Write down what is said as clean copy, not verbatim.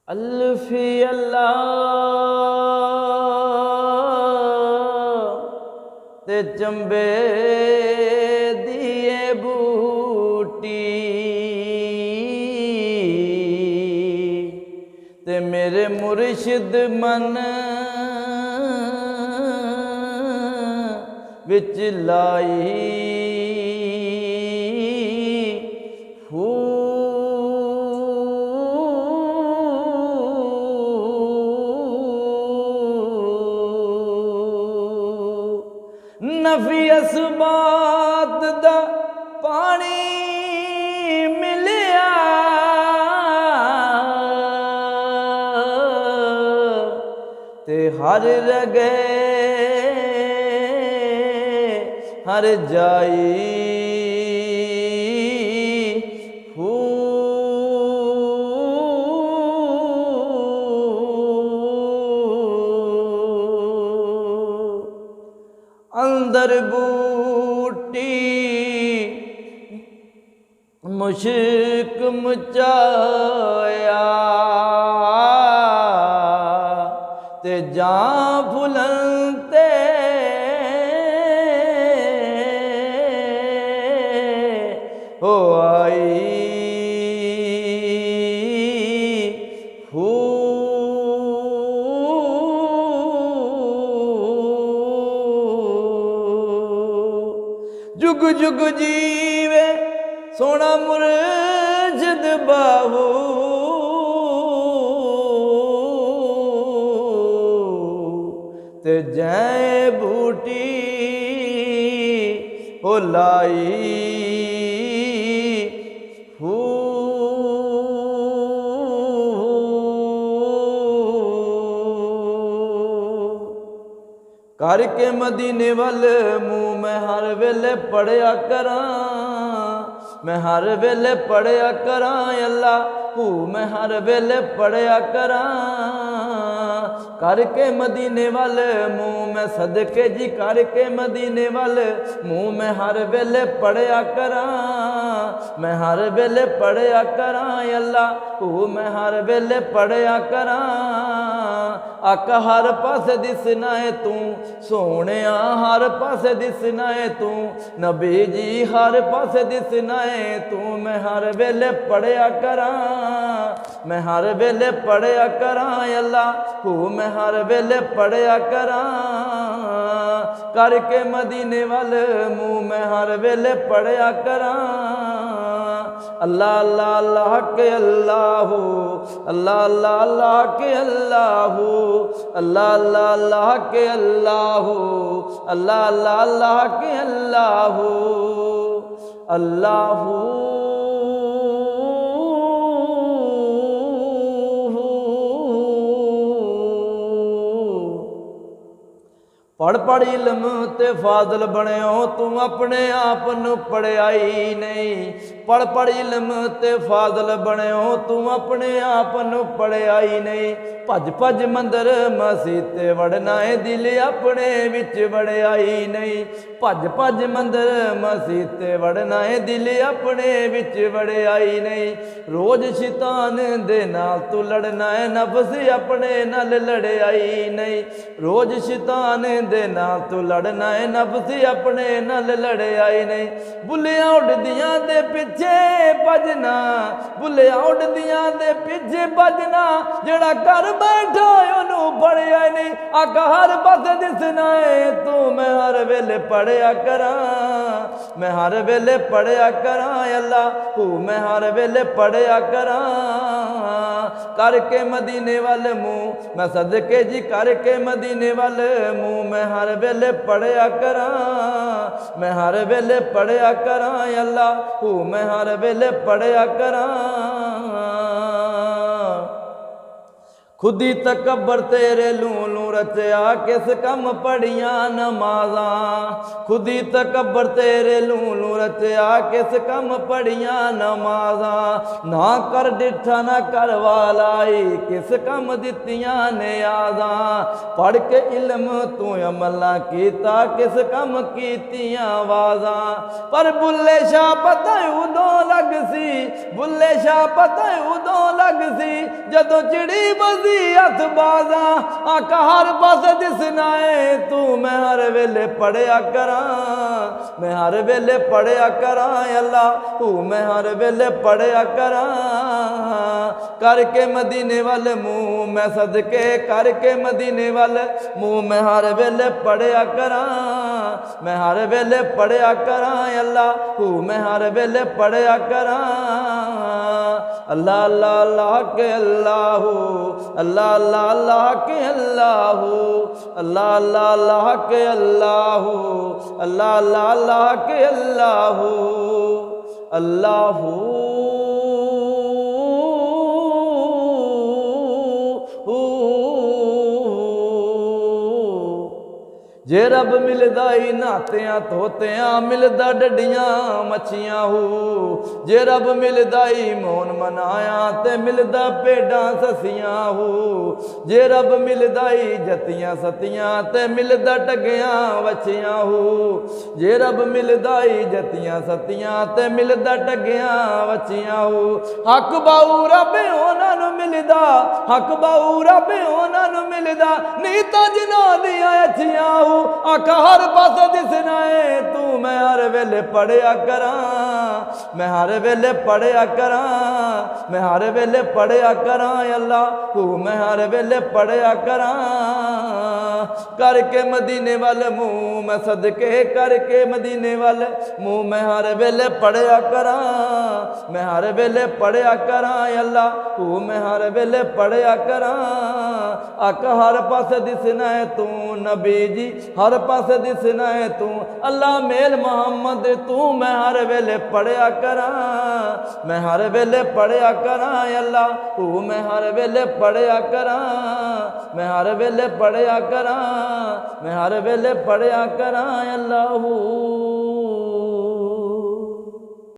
अल्फी अल्लाह ते चंबे दिए बूटी ते मेरे मुर्शिद मन विच लाई नफी असबात दा पानी मिलिया ते हर रगे हर जाई अंदर बूटी मुश्क मचाया ते जां फुलंते हो आई जुग जुग जीवे सोना मुर्शिद बाहू ते जै बूटी हो लाई करके मदीने वल मुँह मैं हर वेले पढ़िया करा मैं हर वेले पढ़िया करा अल्लाह मैं हर वेले पढ़िया करा करके मदीने वल मुँह मैं सदके जी करके मदीने वल मुँह मैं हर वेले पढ़िया करा मैं हर वेले पढ़िया करा अल्लाह मैं हर वेले पढ़िया करा आका हर पासे दिसना है तू सोने हर पासे दिसना है तू नबी जी हर पासे दिसना है तू मैं हर वेले पढ़िया करा मैं हर वेले पढ़िया करा अल्लाह मैं हर वेले पढ़िया करा करके मदीने वाल मुँह मैं हर वेले पढ़िया करा अल्लाह अल्लाह अल्लाह के अल्लाह अल्लाह अल्लाह अल्लाह के अल्लाह अल्लाह अल्लाह अल्लाह के अल्लाह अल्लाह अल्लाह अल्लाह के अल्लाह अल्लाह पढ़ पढ़ इल्म ते फाजल बनियो तू अपने आप नू पढ़ियाई नहीं पढ़ पढ़ इल्म ते फाजल बनियो तू अपने आप नू पढ़ियाई नहीं भज भज मंदिर मसीह ते वड़ना है दिल अपने विच वड़ियाई नहीं भज भज मंदिर मसीह ते वड़ना है दिल अपने विच वड़ियाई नहीं रोज शैतान दे नाल तू लड़ना है नफ्स अपने नाल लड़ियाई नहीं रोज शैतान दे नाल तू लड़ना है नफ्स अपने नाल लड़ियाई नहीं बुलियां उड़दियां दे पिछे भजना बुलियां उड़दियां दे पिछे भजना जेड़ा कर बैठा ओनू पढ़िया नहीं आका हर पासे दिसना है तू मैं हर वेले पढ़िया करा मैं हर वेले पढ़िया करा अल्लाह मैं हर वेले पढ़िया करा करके मदीने वाले मुँह मैं सदके जी करके मदीने वाले मुँह मैं हर वेले पढ़िया करा मैं हर वेले पढ़िया करा अल्लाह मैं हर वेले पढ़िया करा खुदी तकबर तेरे लू लू रचया किस कम पढ़िया नमाजा खुदी तकबर तेरे लू लू रचया किस कम पढ़िया नमाजा ना कर डिठा ना कर वालाई किस कम दित्तियां नियाजा पढ़ के इल्म तू अमला कीता किस कम कीतियां वाजा पर बुल्ले शाह पता उदों लग सी बुल्ले शाह पता उदों लग सी जदों चिड़ी बजी हथ बाजा आका हर पास दिसना है तू मैं हर वेले पढ़िया करा मैं हर वेले पढ़िया करा अल्लाह तू मैं हर वेले पढ़िया करा करके मदीने वाले मुँह मैं सदके करके मदीने वाले मुँह मैं हर वेले पढ़िया करा मैं हर वेले पढ़िया करा अल्लाह तू मैं हर वेले पढ़िया करा अल्लाह अल्लाह अल्लाह के अल्लाह अल्लाह अल्लाह अल्लाह के अल्लाह अल्लाह अल्लाह अल्लाह के अल्लाह अल्लाह अल्लाह अल्लाह के अल्लाह अल्लाह जे रब मिलदा ही नहातियां धोतियां मिलदा डडियां मच्छियां हो जे रब मिलदा ही मौन मनाया ते मिलदा भेडां ससियां हो जे रब मिलदा ही जतियां सतियां ते मिलदा टगियां वछियां हो जे रब मिलदा ही जतियां सतियां ते मिलदा टगियां वछियां हो हक बाऊ रब उन्हां नूं मिलदा हक बाऊ रब उन्हां नूं मिलदा नहीं तां जिन्हां दियां अछियां हो आका हर पास दिसना है तू मैं हर वेले पढ़िया करा मैं हर वेले पढ़िया करा मैं हर वेले पढ़िया करा अल्लाह तू मैं हर वेले पढ़िया करा करके मदीने वाले मुँह मैं सदके करके मदीने वाले मुँह मैं हर वेले पढ़िया करा मैं हर वेले पढ़िया करा अल्लाह तू मैं हर वेले पढ़िया करा आका हर पास दिसना है तू नबी जी हर पास दिसना है तू अल्लाह मेल मोहम्मद तू मैं हर वेले पढ़िया करा मैं हर वेले पढ़िया करा अल्लाह तू मैं हर वेले पढ़िया करा मैं हर वेले पढ़िया करा मैं हर वेले पढ़िया करा अल्लाह